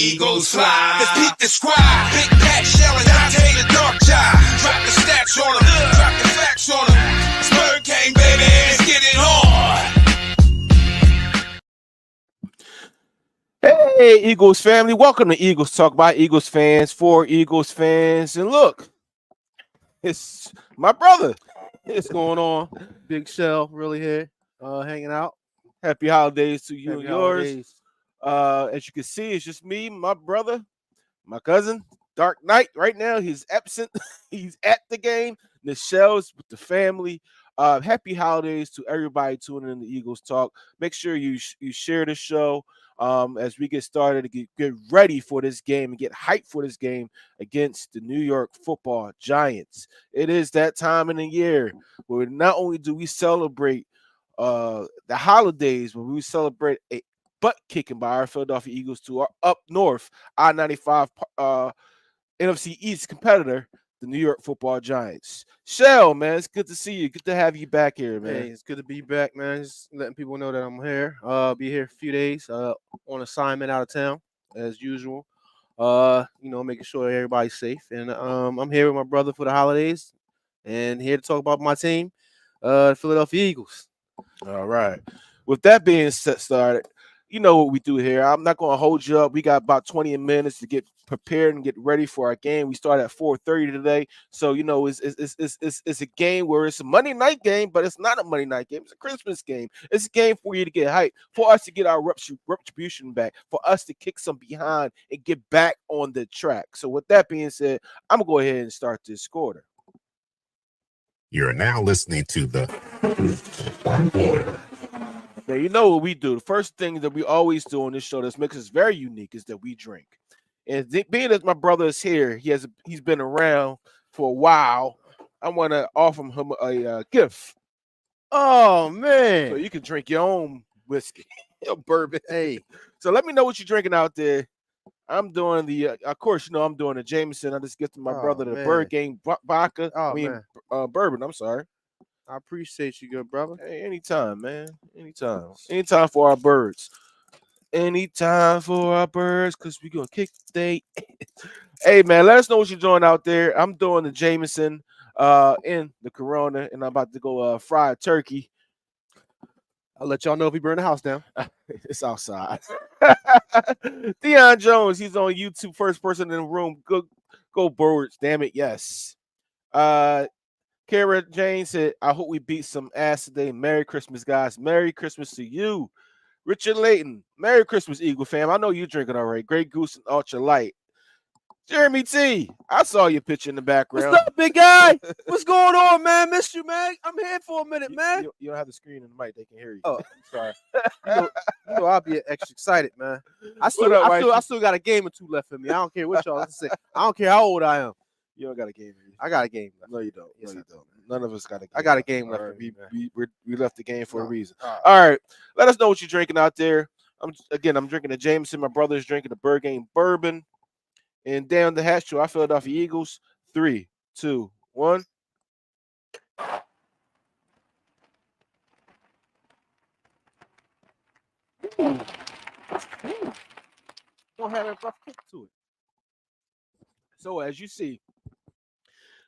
Eagles fly. Let's beat the squad. Big Pat Shell and Dante the Dark Jive. Drop the stats on them. Drop the facts on them. Spur King, baby. Let's get it on. Hey, Eagles family. Welcome to Eagles Talk by Eagles fans for Eagles fans. And look, it's my brother. What's going on? Big Shell really here, hanging out. Happy holidays to you Happy and yours. holidays. As you can see, it's just me, my brother, my cousin, Dark Knight. Right now, he's absent. He's at the game. Michelle's with the family. Happy holidays to everybody tuning in to Eagles Talk. Make sure you share the show as we get started to get ready for this game and get hyped for this game against the New York Football Giants. It is that time in the year where not only do we celebrate the holidays, but we celebrate a butt kicking by our Philadelphia Eagles to our up north I-95 NFC East competitor, the New York Football Giants. Shell, man, it's good to see you. Good to have you back here, man. Hey, it's good to be back, man. Just letting people know that I'm here. Be here a few days. On assignment out of town as usual. Making sure everybody's safe. And I'm here with my brother for the holidays, and here to talk about my team, the Philadelphia Eagles. All right. With that being started, you know what we do here. I'm not going to hold you up. We got about 20 minutes to get prepared and get ready for our game. We start at 4:30 today. So, you know, it's a game where it's a Monday night game, but it's not a Monday night game. It's a Christmas game. It's a game for you to get hyped, for us to get our retribution back, for us to kick some behind and get back on the track. So with that being said, I'm going to go ahead and start this quarter. You're now listening to the Now, you know what we do. The first thing that we always do on this show that makes us very unique is that we drink. And being that my brother is here, he's been around for a while. I want to offer him a gift. Oh, man. So you can drink your own whiskey, your bourbon. Hey. So let me know what you're drinking out there. I'm doing of course, you know, I'm doing the Jameson. I just gifted my brother the Bird Game vodka. Bourbon. I'm sorry. I appreciate you, good brother. Hey, anytime, man. Anytime for our birds. Anytime for our birds, because we're going to kick they. Hey, man, let us know what you're doing out there. I'm doing the Jameson in the Corona, and I'm about to go fried turkey. I'll let y'all know if we burn the house down. It's outside. Deion Jones, he's on YouTube, first person in the room. Go birds, damn it, yes. Kara Jane said, I hope we beat some ass today. Merry Christmas, guys. Merry Christmas to you. Richard Layton, Merry Christmas, Eagle fam. I know you're drinking all right. Great Goose and Ultra Light. Jeremy T, I saw your picture in the background. What's up, big guy? What's going on, man? Missed you, man. I'm here for a minute, man. You don't have the screen and the mic. They can hear you. Oh, I'm sorry. you know I'll be extra excited, man. I still got a game or two left for me. I don't care what y'all say. I don't care how old I am. You don't got a game. I got a game left. No, you don't. Yes, no, you I don't. None of us got a game. I got a game left. Right. We left the game for a reason. All right. Let us know what you're drinking out there. I'm drinking the Jameson. My brother's drinking the Bird Game bourbon. And down the hatch to our Philadelphia Eagles. 3, 2, 1. Don't have a rough kick to it. So as you see,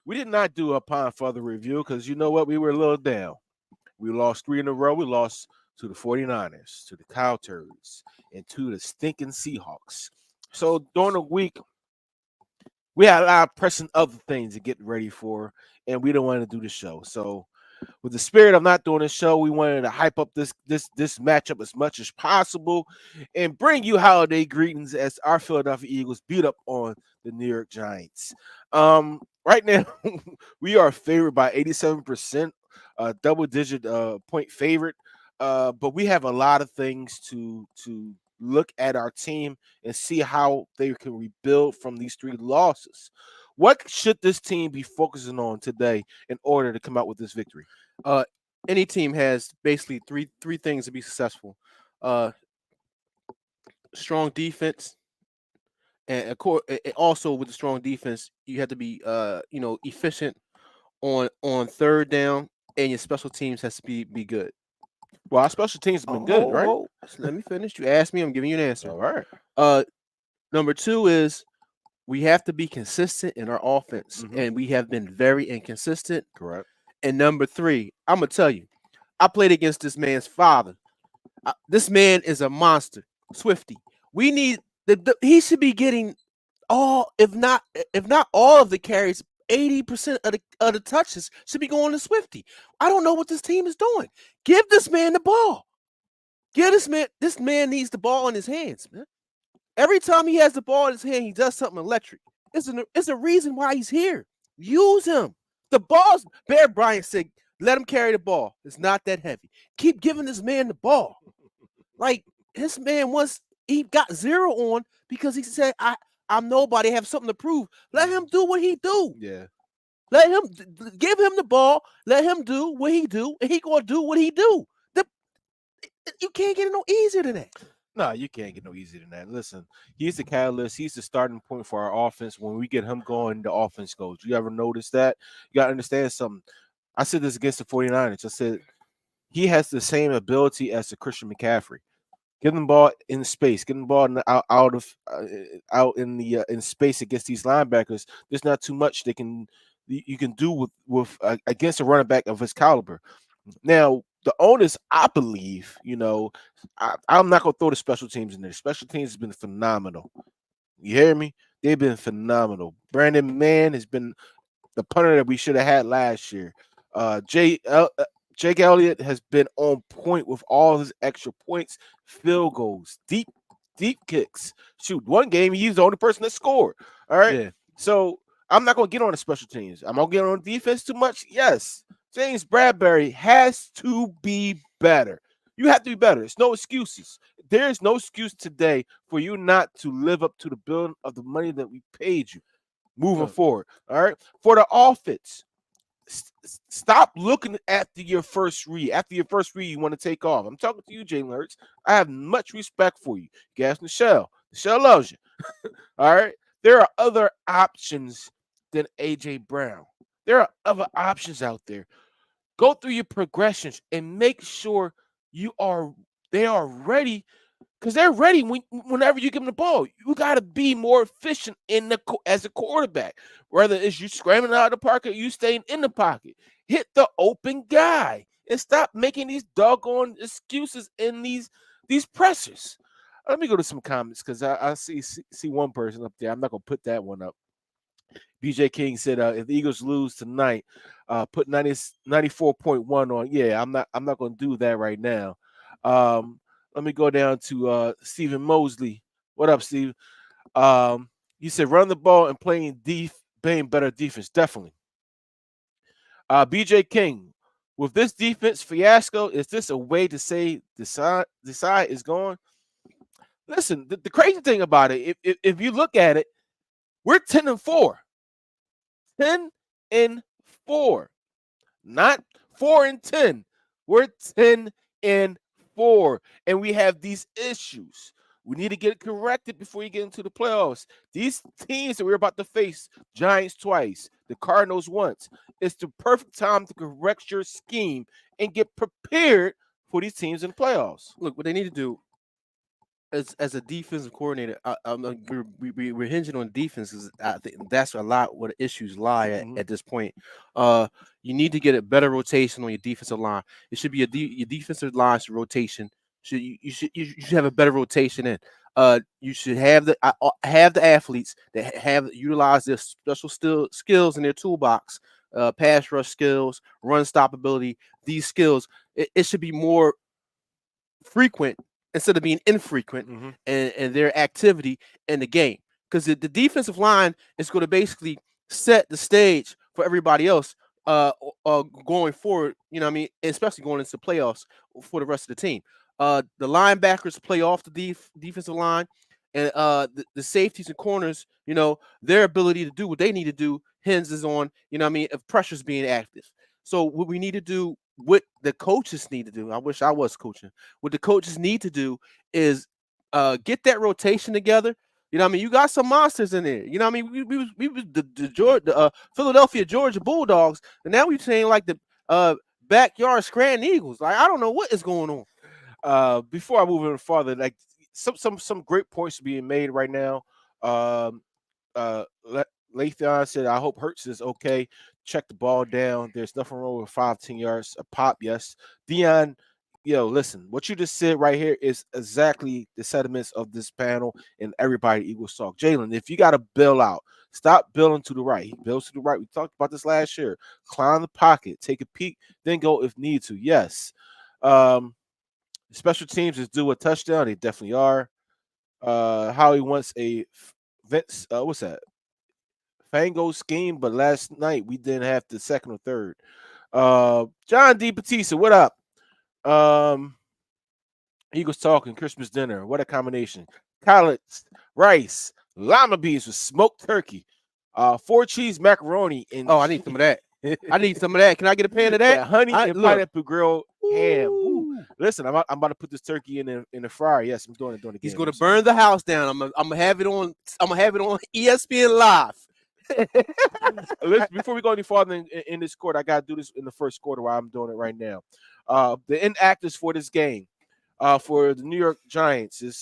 we did not do a upon further review because you know what? We were a little down. We lost 3 in a row. We lost to the 49ers, to the Cow Turds, and to the stinking Seahawks. So during the week, we had a lot of pressing other things to get ready for, and we don't want to do the show. So with the spirit of not doing the show, we wanted to hype up this matchup as much as possible and bring you holiday greetings as our Philadelphia Eagles beat up on the New York Giants. Right now, we are favored by 87%, double-digit point favorite, but we have a lot of things to look at our team and see how they can rebuild from these 3 losses. What should this team be focusing on today in order to come out with this victory? Any team has basically three things to be successful. Strong defense, and also with the strong defense, you have to be efficient on third down, and your special teams has to be good. Well, our special teams have been good, right? Let me finish. You asked me, I'm giving you an answer. All right. Number 2 is we have to be consistent in our offense, and we have been very inconsistent. Correct. And number 3, I'm gonna tell you, I played against this man's father. This man is a monster, Swifty. We need he should be getting all, if not all of the carries. 80% of the touches should be going to Swifty. I don't know what this team is doing. Give this man the ball. Give this man. This man needs the ball in his hands, man. Every time he has the ball in his hand, he does something electric. It's a reason why he's here. Use him. The ball's Bear Bryant said, let him carry the ball. It's not that heavy. Keep giving this man the ball. Like, this man he got 0 on because he said, I'm nobody, have something to prove. Let him do what he do. Yeah. Let him give him the ball. Let him do what he do, and he gonna do what he do. You can't get it no easier than that. No, you can't get no easier than that. Listen, he's the catalyst. He's the starting point for our offense. When we get him going, the offense goes. You ever notice that? You got to understand something. I said this against the 49ers. I said he has the same ability as the Christian McCaffrey. Give them the ball in space. Get them the ball out in space against these linebackers. There's not too much you can do with against a running back of his caliber. Now, the onus, I believe, I'm not gonna throw the special teams in there. Special teams has been phenomenal. You hear me? They've been phenomenal. Brandon Mann has been the punter that we should have had last year. Jake Elliott has been on point with all his extra points, field goals, deep kicks. Shoot, one game he's the only person that scored. All right. Yeah. So I'm not gonna get on the special teams. I'm gonna get on defense too much. Yes. James Bradberry has to be better. You have to be better. It's no excuses. There is no excuse today for you not to live up to the bill of the money that we paid you moving forward. All right. For the offense, stop looking after your first read. After your first read, you want to take off. I'm talking to you, Jalen Hurts. I have much respect for you. Gas Michelle. Michelle loves you. All right. There are other options than A.J. Brown. There are other options out there. Go through your progressions and make sure they are ready, because they're ready whenever you give them the ball. You got to be more efficient as a quarterback, whether it's you scrambling out of the pocket or you staying in the pocket. Hit the open guy and stop making these doggone excuses in these pressers. Let me go to some comments because I see one person up there. I'm not gonna put that one up. BJ King said, if the Eagles lose tonight, put 94.1 on. Yeah, I'm not going to do that right now. Let me go down to Stephen Mosley. What up, Steve? You said run the ball and playing better defense. Definitely. BJ King, with this defense fiasco, is this a way to say Desai is gone? Listen, the crazy thing about it, if you look at it, we're 10-4. 10-4, not 4-10. We're 10-4, and we have these issues. We need to get it corrected before you get into the playoffs. These teams that we're about to face, Giants twice, the Cardinals once, it's the perfect time to correct your scheme and get prepared for these teams in the playoffs. Look, what they need to do as a defensive coordinator, we're hinging on defense because I think that's a lot where the issues lie at this point. You need to get a better rotation on your defensive line. It should be your defensive line's rotation. You should have a better rotation in. You should have the athletes that utilize their special skills in their toolbox, pass rush skills, run stoppability. These skills, it should be more frequent instead of being infrequent and their activity in the game. Because the defensive line is going to basically set the stage for everybody else going forward, you know what I mean, especially going into the playoffs for the rest of the team. The linebackers play off the defensive line, and the safeties and corners, you know, their ability to do what they need to do hinges on, you know what I mean, if pressure's being active. So what we need to do, what the coaches need to do, I wish I was coaching, what the coaches need to do is get that rotation together. You know what I mean? You got some monsters in there. You know what I mean? We was the Philadelphia Georgia Bulldogs, and now we're saying like the backyard Scranton Eagles. Like, I don't know what is going on. Before I move even farther, like some great points being made right now. Le'Veon said, I hope Hurts is okay. Check the ball down. There's nothing wrong with 5-10 yards. A pop, yes. Dion, listen, what you just said right here is exactly the sentiments of this panel and everybody Eagles talk. Jalen, if you got to bail out, stop bailing to the right. He bails to the right. We talked about this last year. Climb the pocket, take a peek, then go if need to. Yes. Special teams is due a touchdown. They definitely are. Howie wants a Vince, what's that? Fango scheme, but last night we didn't have the second or third. John D. Batista, what up? Eagles talking Christmas dinner. What a combination. Collards, rice, llama beans with smoked turkey, 4 cheese macaroni, and I need some of that. I need some of that. Can I get a pan of that? yeah, honey and look. pineapple grilled ham. Ooh. Ooh. Listen, I'm about to put this turkey in the fryer. Yes, I'm doing it during the game. He's going to burn the house down. I'm gonna have it on. I'm gonna have it on ESPN Live. Listen, before we go any farther in this quarter, I gotta do this in the first quarter while I'm doing it right now. The inactives for this game, for the New York Giants is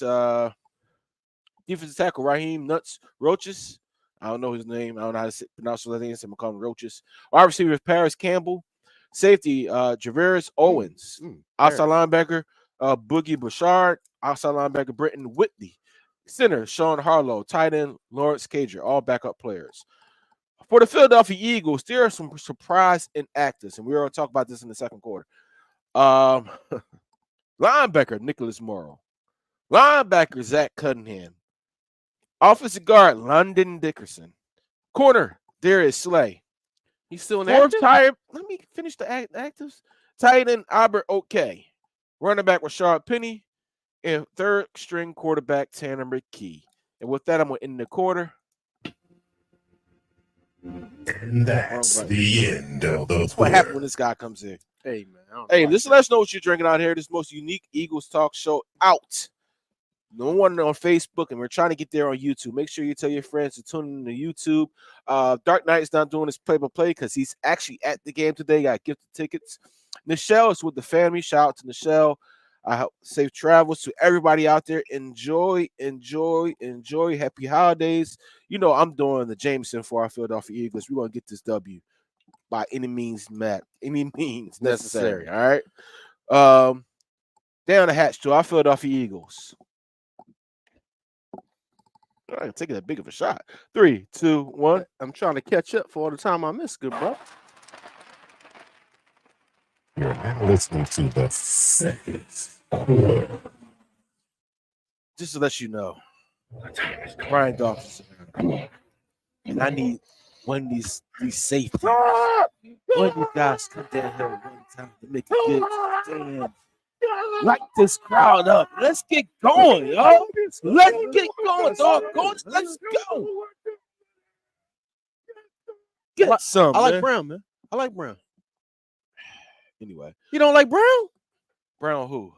defensive tackle Raheem Nuts Roaches. I don't know his name. I don't know how to pronounce his name. So I'm gonna call him Roaches. Wide receiver Paris Campbell. Safety Javarius Owens. Outside linebacker Boogie Bouchard. Outside linebacker Brenton Whitley. Center Sean Harlow. Tight end Lawrence Cager. All backup players. For the Philadelphia Eagles, there are some surprise inactives, and we're going to talk about this in the second quarter. Linebacker Nicholas Morrow. Linebacker Zach Cunningham. Offensive guard London Dickerson. Corner Darius Slay. He's still in Fourth active? tight. Let me finish the actives. Tight end Albert O'Kay. Running back Rashard Penny. And third string quarterback Tanner McKee. And with that, I'm going to end the quarter. And that's the end of the That's what happened when this guy comes in. Hey, man. Hey, listen, let us know what you're drinking out here. This most unique Eagles talk show out. No one on Facebook, and we're trying to get there on YouTube. Make sure you tell your friends to tune in to YouTube. Dark Knight is not doing his play-by-play because he's actually at the game today. Got gifted tickets. Nichelle is with the family. Shout out to Nichelle. I hope safe travels to everybody out there. Enjoy. Happy holidays. You know, I'm doing the Jameson for our Philadelphia Eagles. We're going to get this W by any means necessary. All right. Down the hatch to our Philadelphia Eagles. I can take that big of a shot. 3, 2, 1. I'm trying to catch up for all the time I missed, good bro. You're now listening to the second quarter. Just to let you know, Brian Dawson, and I need one of these safety. One of these guys come down here one time to make a good. Damn. Light this crowd up. Let's get going, yo. Let's get going, dog. Let's go. Get some. I like man. Brown, man. I like Brown. Anyway, You don't like Brown? Brown who?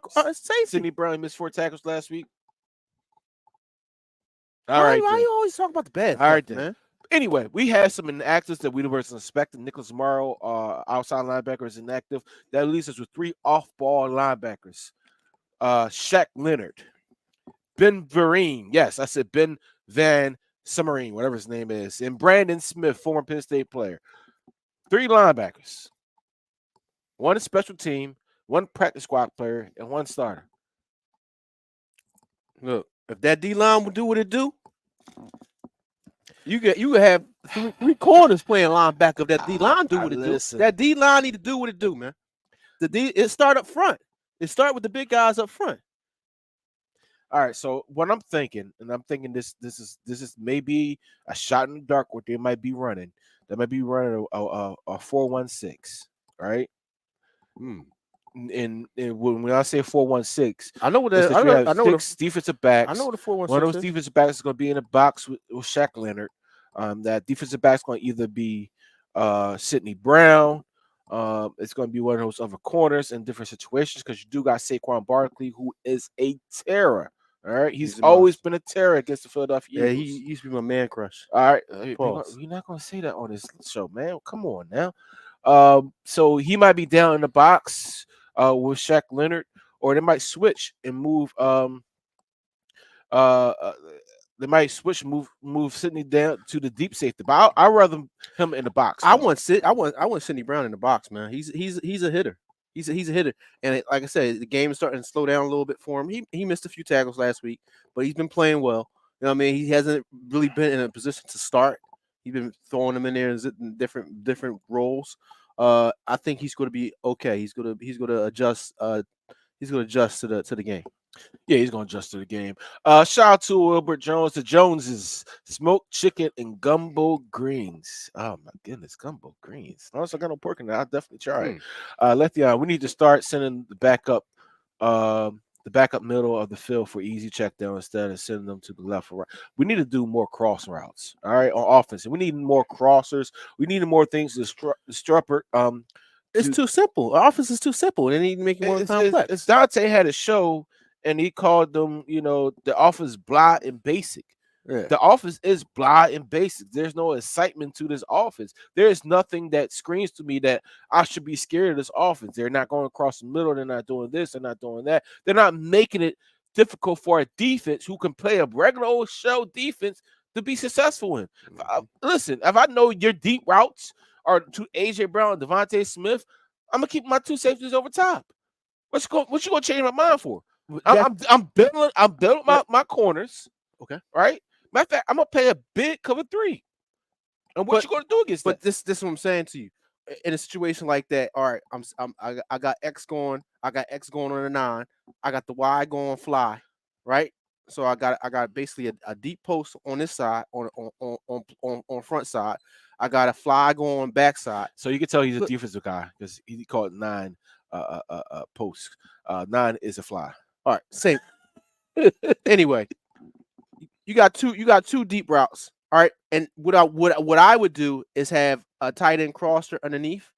Safety. Sidney Brown missed 4 tackles last week. Why you always talk about the bad? All right, stuff, then. man. Anyway, we had some inactives that we weren't expecting. Nicholas Morrow, outside linebacker, is inactive. That leaves us with 3 off-ball linebackers. Shaq Leonard, Ben Vereen. Yes, I said Ben Van Summerine, whatever his name is, and Brandon Smith, former Penn State player. 3 linebackers. 1 special team, 1 practice squad player, and 1 starter. Look, if that D line would do what it do, you could have 3 corners playing linebacker. If that D line do what it do, that D line need to do what it do, man. It start up front. It start with the big guys up front. All right, so what I'm thinking, and I'm thinking this is maybe a shot in the dark what they might be running. They might be running a 4-1-6, right? And when I say 4-1-6, I know what it's that. that I know 6 defensive backs. I know what the 4-1-6 One of those is. defensive backs is going to be in a box with Shaq Leonard. That defensive back is going to either be Sidney Brown. It's going to be one of those other corners in different situations because you do got Saquon Barkley, who is a terror. All right, he's always been a terror against the Philadelphia Eagles. Yeah, he used to be my man crush. All right, Pause. you're not going to say that on this show, man. Come on now. So he might be down in the box with Shaq Leonard, or they might switch and move. Let's they might switch move Sidney down to the deep safety. But I'd rather him in the box. I though. want Sidney Brown in the box, man. He's a hitter. He's a hitter, and like I said, the game is starting to slow down a little bit for him. He missed a few tackles last week, but he's been playing well. You know what I mean? He hasn't really been in a position to start. He's been throwing him in there in different roles. I think he's going to be okay. He's going to adjust. He's going to adjust to the game. Yeah, he's going to adjust to the game. Shout out to Wilbert Jones. The Joneses, smoked chicken and gumbo greens. Oh my goodness, gumbo greens. Unless I got no pork in there, I'll definitely try it. Le'Veon, we need to start sending the backup middle of the field for easy check down instead of sending them to the left or right. We need to do more cross routes, all right, on offense. And we need more crossers. We need more things to strupper. It's too simple. Our offense is too simple. They need to make it more complex. It's Dante had a show, and he called them, the offense blah and basic. Yeah. The offense is blah and basic. There's no excitement to this offense. There is nothing that screams to me that I should be scared of this offense. They're not going across the middle. They're not doing this. They're not doing that. They're not making it difficult for a defense who can play a regular old show defense to be successful in. Listen, if I know your deep routes are to A.J. Brown and Devontae Smith, I'm going to keep my two safeties over top. What you going to change my mind for? I'm building my corners. Okay. Right? Matter of fact, I'm gonna play a big cover 3. And what you gonna do against that? But this is what I'm saying to you. In a situation like that, all right, I got X going. I got X going on the 9. I got the Y going fly, right? So I got basically a deep post on this side, on front side. I got a fly going backside. So you can tell he's a defensive guy because he called 9 posts. 9 is a fly. All right, same. Anyway, you got two deep routes. All right, and what I would do is have a tight end crosser underneath,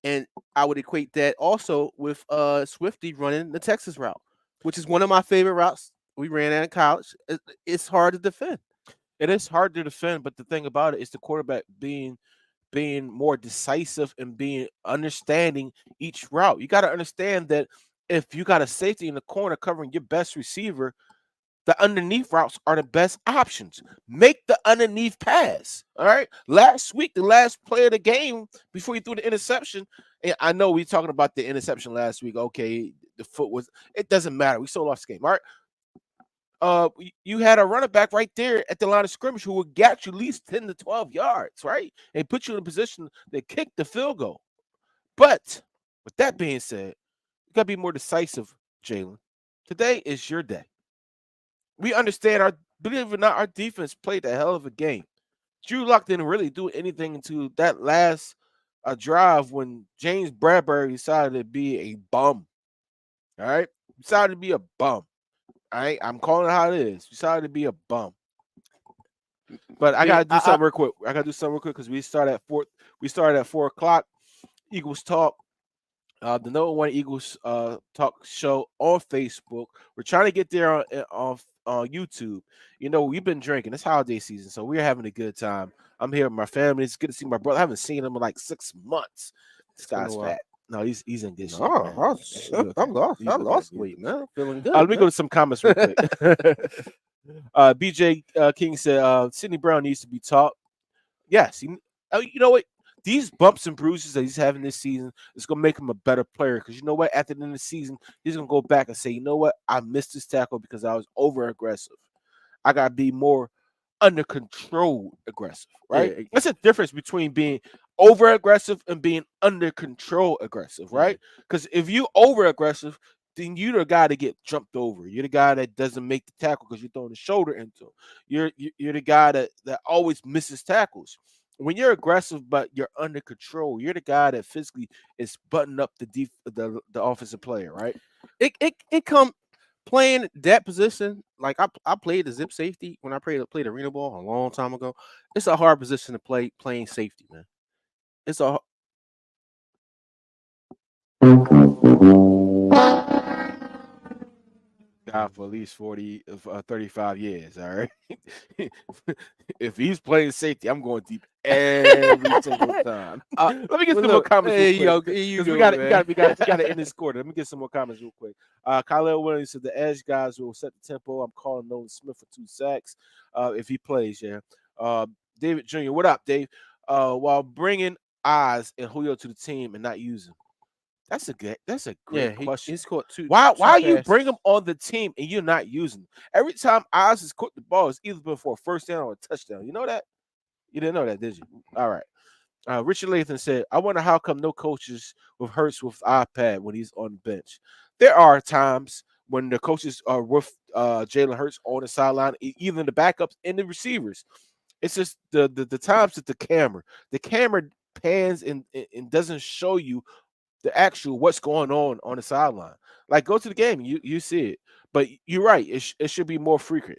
and I would equate that also with Swifty running the Texas route, which is one of my favorite routes we ran at in college. It's hard to defend. It is hard to defend, but the thing about it is the quarterback being more decisive and being understanding each route. You got to understand that if you got a safety in the corner covering your best receiver, the underneath routes are the best options. Make the underneath pass. All right. Last week, the last play of the game before you threw the interception, and I know we talking about the interception last week. Okay, the foot was. It doesn't matter. We still lost the game. All right. You had a running back right there at the line of scrimmage who would get you at least 10 to 12 yards, right? And put you in a position to kick the field goal. But with that being said, you got to be more decisive, Jalen. Today is your day. We understand believe it or not, our defense played a hell of a game. Drew Lock didn't really do anything until that last drive when James Bradbury decided to be a bum. All right? Decided to be a bum. All right? I'm calling it how it is. Decided to be a bum. But I gotta do something real quick. I gotta do something real quick because we started at 4 o'clock. Eagles Talk. The number one Eagles talk show on Facebook. We're trying to get there on YouTube. You know, we've been drinking. It's holiday season, so we're having a good time. I'm here with my family. It's good to see my brother. I haven't seen him in like 6 months. This guy's fat. No, he's in good shape. I lost weight, man. I'm feeling good. Let me go to some comments real quick. BJ King said Sidney Brown needs to be taught. Yes, you know what? These bumps and bruises that he's having this season is going to make him a better player because you know what? At the end of the season, he's going to go back and say, you know what? I missed this tackle because I was over-aggressive. I got to be more under-control aggressive, right? Yeah. That's a difference between being over-aggressive and being under-control aggressive, right? Because if you over-aggressive, then you're the guy to get jumped over. You're the guy that doesn't make the tackle because you're throwing the shoulder into him. You're the guy that always misses tackles. When you're aggressive but you're under control, you're the guy that physically is buttoning up the offensive player, right? It come playing that position. Like I played the zip safety when I played arena ball a long time ago. It's a hard position to play playing safety, man. It's a guy for at least 35 years. All right. If he's playing safety, I'm going deep every single time. Let me get some more comments real quick. Because we got to end this quarter. Let me get some more comments real quick. Kyle Williams said the edge guys will set the tempo. I'm calling Nolan Smith for 2 sacks if he plays. Yeah. David Jr. What up, Dave? While bringing Oz and Julio to the team and not using. That's a great question. He's caught 2. Why 2 you passes. bring him on the team and you're not using him? Every time Oz has caught the ball, it's either been for a first down or a touchdown. You know that? You didn't know that, did you? All right. Richard Lathan said, I wonder how come no coaches with Hurts with iPad when he's on the bench. There are times when the coaches are with Jalen Hurts on the sideline, even the backups and the receivers. It's just the times that the camera pans and doesn't show you the actual what's going on the sideline. Like, go to the game, you see it. But you're right, it should be more frequent.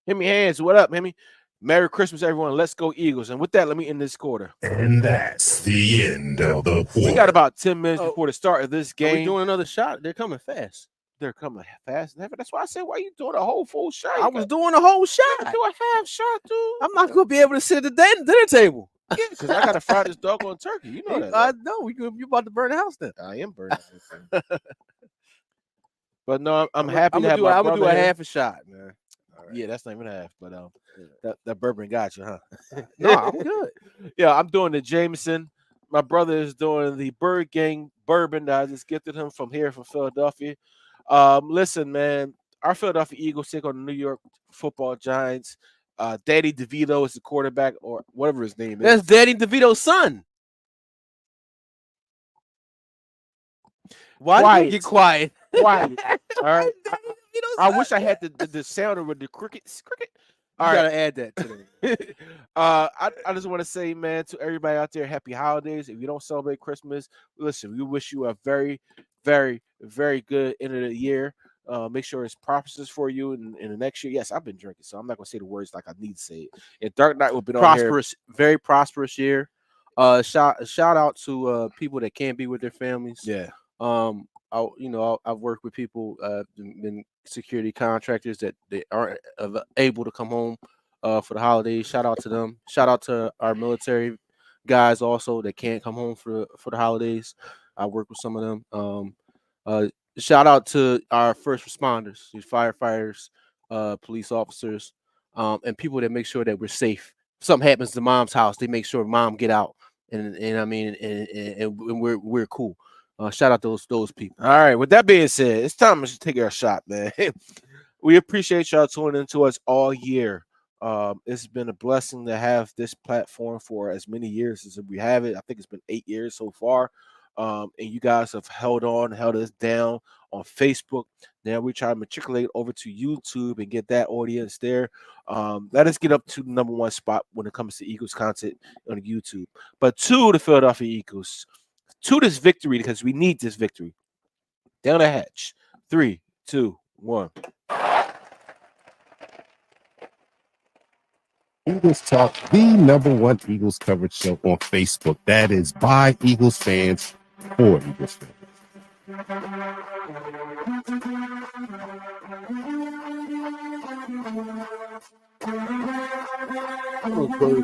Himmy Hands, what up, Himmy? Merry Christmas, everyone. Let's go Eagles. And with that, let me end this quarter. And that's the end of the quarter. We got about 10 minutes before the start of this game. Are we doing another shot? They're coming fast. They're coming fast. That's why I said, why are you doing a whole full shot? I was doing a whole shot. Do a half shot, dude. I'm not going to be able to sit at the dinner table. Yeah, because I got to fry this doggone turkey. You know that. I know. You about to burn the house then. I am burning it. But no, I'm happy to have I'm going to do a half a shot, man. Right. Yeah, that's not even half, but that bourbon got you, huh? No, I'm good. Yeah, I'm doing the Jameson. My brother is doing the Bird Gang bourbon that I just gifted him from Philadelphia. Listen, man, our Philadelphia Eagles take on the New York Football Giants. Danny DeVito is the quarterback, or whatever his name is. That's Danny DeVito's son. Why do you get quiet? Quiet. All right. I wish I had the sounder with the crickets. All right. Gotta add that to it. I just want to say, man, to everybody out there, happy holidays. If you don't celebrate Christmas, listen, we wish you a very, very, very good end of the year. Make sure it's prosperous for you in the next year. Yes, I've been drinking, so I'm not gonna say the words like I need to say it. And Dark Knight will be prosperous, very prosperous year. Shout out to people that can't be with their families. Yeah. I've worked with people, been security contractors that they aren't able to come home for the holidays. Shout out to them. Shout out to our military guys also that can't come home for the holidays. I work with some of them. Shout out to our first responders, these firefighters, police officers, and people that make sure that we're safe. If something happens to mom's house, they make sure mom get out, and we're cool. Shout out those people. All right. With that being said, it's time to take our shot, man. We appreciate y'all tuning into us all year. It's been a blessing to have this platform for as many years as we have it. I think it's been 8 years so far. And you guys have held us down on Facebook. Now we try to matriculate over to YouTube and get that audience there. Let us get up to the #1 spot when it comes to Eagles content on YouTube. But to the Philadelphia Eagles, to this victory, because we need this victory. Down the hatch. 3, 2, 1. Eagles Talk, the #1 Eagles coverage show on Facebook. That is by Eagles fans for Eagles fans.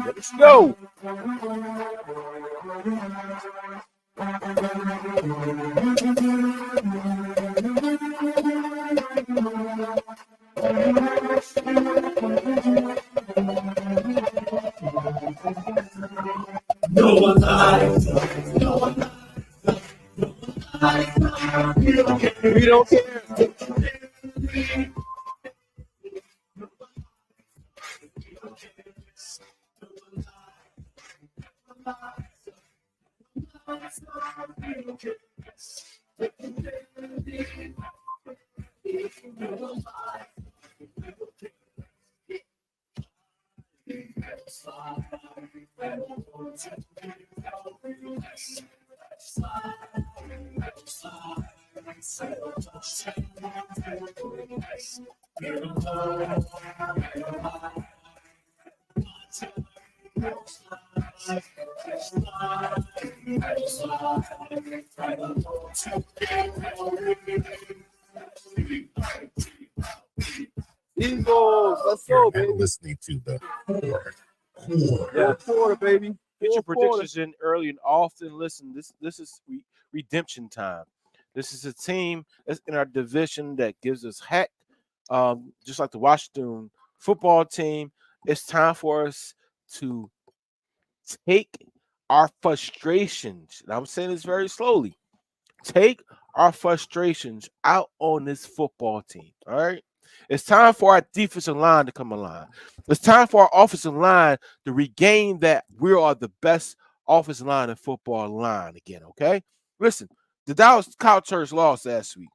Let's go. No one lies. No one lies. We don't care. Eagles, let's go, You're baby. listening to the Fourth quarter, baby. Get your Fourth quarter. predictions in early and often. Listen, this is redemption time. This is a team that's in our division that gives us heck. Just like the Washington football team, it's time for us to take our frustrations. And I'm saying this very slowly. Take our frustrations out on this football team. All right. It's time for our defensive line to come alive. It's time for our offensive line to regain that we are the best offensive line in football line again. Okay. Listen, the Dallas Cowboys lost last week.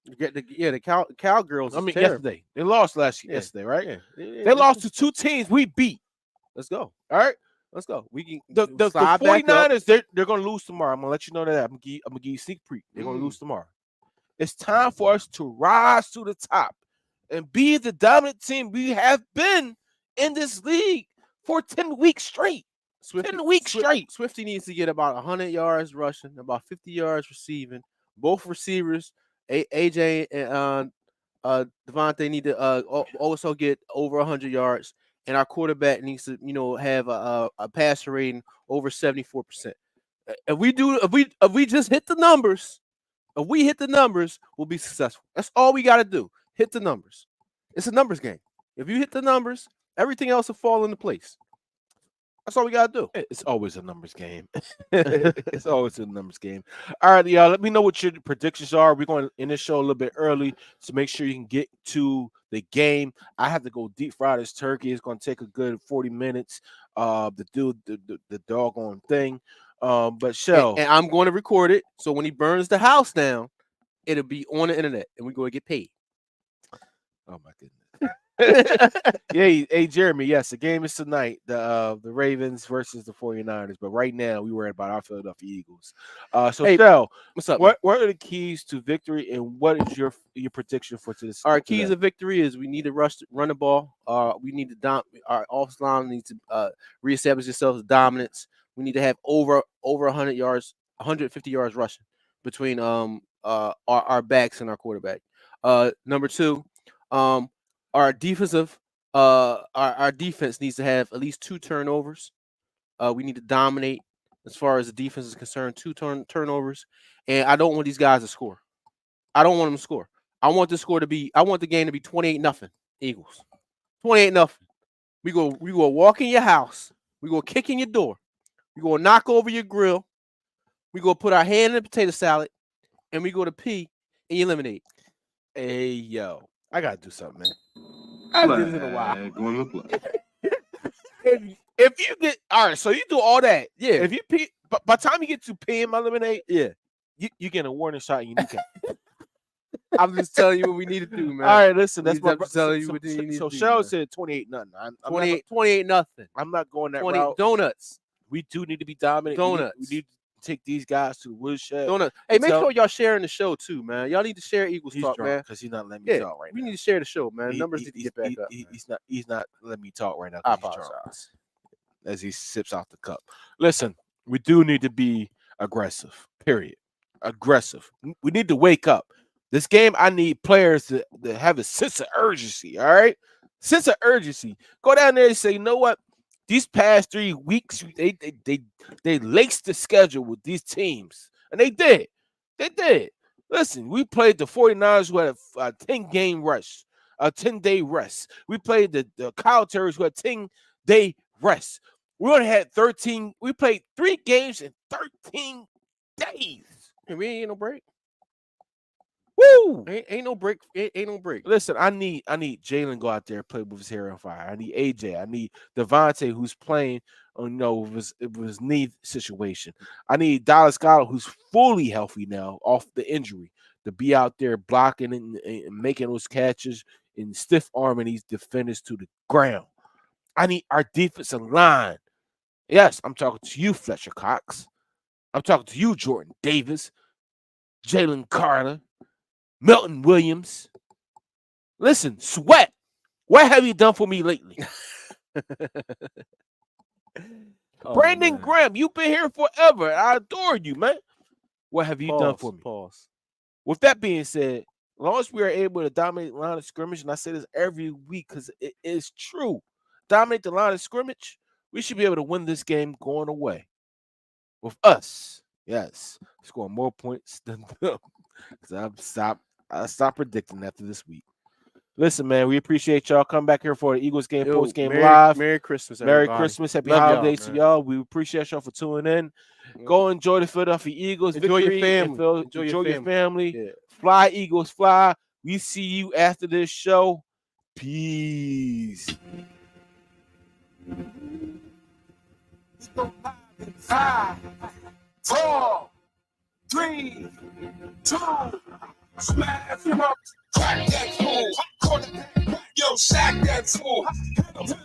The Cowgirls. I mean, terrible. yesterday. They lost yesterday, right? Yeah. They lost to two teams we beat. Let's go. All right. Let's go. We can The slide back up. 49ers, they're going to lose tomorrow. I'm going to let you know that. I'm going to give you a sneak peek. They're going to lose tomorrow. It's time for us to rise to the top and be the dominant team we have been in this league for 10 weeks straight. 10 weeks straight. Swifty needs to get about 100 yards rushing, about 50 yards receiving. Both receivers, AJ and Devontae, need to also get over 100 yards. And our quarterback needs to, have a passer rating over 74%. If we just hit the numbers, we'll be successful. That's all we got to do. Hit the numbers. It's a numbers game. If you hit the numbers, everything else will fall into place. That's all we got to do. It's always a numbers game. It's always a numbers game. All right, y'all. Let me know what your predictions are. We're going to end this show a little bit early to make sure you can get to the game. I have to go deep fry this turkey. It's going to take a good 40 minutes to do the doggone thing. But Shell. And I'm going to record it. So when he burns the house down, it'll be on the internet and we're going to get paid. Oh, my goodness. Hey, Jeremy, yes, the game is tonight, the Ravens versus the 49ers, but right now we worry about our Philadelphia Eagles. Shell, what's up? What are the keys to victory, and what is your prediction for this? Our keys of victory is we need to run the ball. We need to our offensive line needs to reestablish itself as dominance. We need to have over 100 yards, 150 yards rushing between our backs and our quarterback. Number two, our defensive, our defense needs to have at least 2 turnovers. We need to dominate as far as the defense is concerned. 2 turnovers, and I don't want these guys to score. I don't want them to score. I want the game to be 28-0 Eagles. 28-0. We go walk in your house. We go kick in your door. We go knock over your grill. We go put our hand in the potato salad, and we go to pee and eliminate. Hey, yo, I gotta do something, man. I did this in a while. If you get all right, so you do all that, Yeah. If you pee, but by the time you get to peeing my lemonade, Yeah. you get a warning shot in your kneecap. I'm just telling you what we need to do, man. All right, listen, that's I'm my just telling you what you need So to do, Shell man. said 28-0. 28-0. I'm not going that 20 route. donuts. We do need to be dominant. Donuts. We need to take these guys to the woodshed. Donuts. Hey, make Tell- sure y'all sharing the show too, man. Y'all need to share Eagles He's Talk, drunk man. because he's not letting me Yeah, talk right we now. need to share the show, man. He- Numbers he- need to get back up. man. He's not letting me talk right now. I 'cause he's drunk. apologize. As he sips out the cup. Listen, we do need to be aggressive. Period. Aggressive. We need to wake up. This game, I need players to have a sense of urgency. All right, sense of urgency. Go down there and say, you know what? These past 3 weeks, they laced the schedule with these teams, and they did. They did. Listen, we played the 49ers who had a 10-game rush, a 10-day rest. We played the Cowboys who had 10-day rest. We only had 13. We played 3 games in 13 days. And we ain't no break. Woo! Ain't no break. Ain't no break. Listen, I need Jalen go out there and play with his hair on fire. I need AJ. I need Devontae, who's playing with his knee situation. I need Dallas Goedert, who's fully healthy now off the injury, to be out there blocking and making those catches and stiff arming these defenders to the ground. I need our defensive line. Yes, I'm talking to you, Fletcher Cox. I'm talking to you, Jordan Davis, Jalen Carter, Milton Williams. Listen, Sweat, what have you done for me lately? Brandon man. Graham, you've been here forever. I adore you, man. What have you done for me? Pause. With that being said, long as we are able to dominate the line of scrimmage, and I say this every week because it is true, dominate the line of scrimmage, we should be able to win this game going away. With us, yes, scoring more points than them. Because I stopped predicting after this week. Listen, man, we appreciate y'all. Come back here for the Eagles game, post game live. Merry Christmas, Merry everybody. Christmas, happy Love y'all, holidays to man. y'all. We appreciate y'all for tuning in. Go enjoy the Philadelphia Eagles. Enjoy your victory, family. and enjoy your family. Yeah. Fly, Eagles, fly. We see you after this show. Peace. 5, 4, 3, 2, smash him up, crack that fool, quarterback, yo, sack that fool, hit him,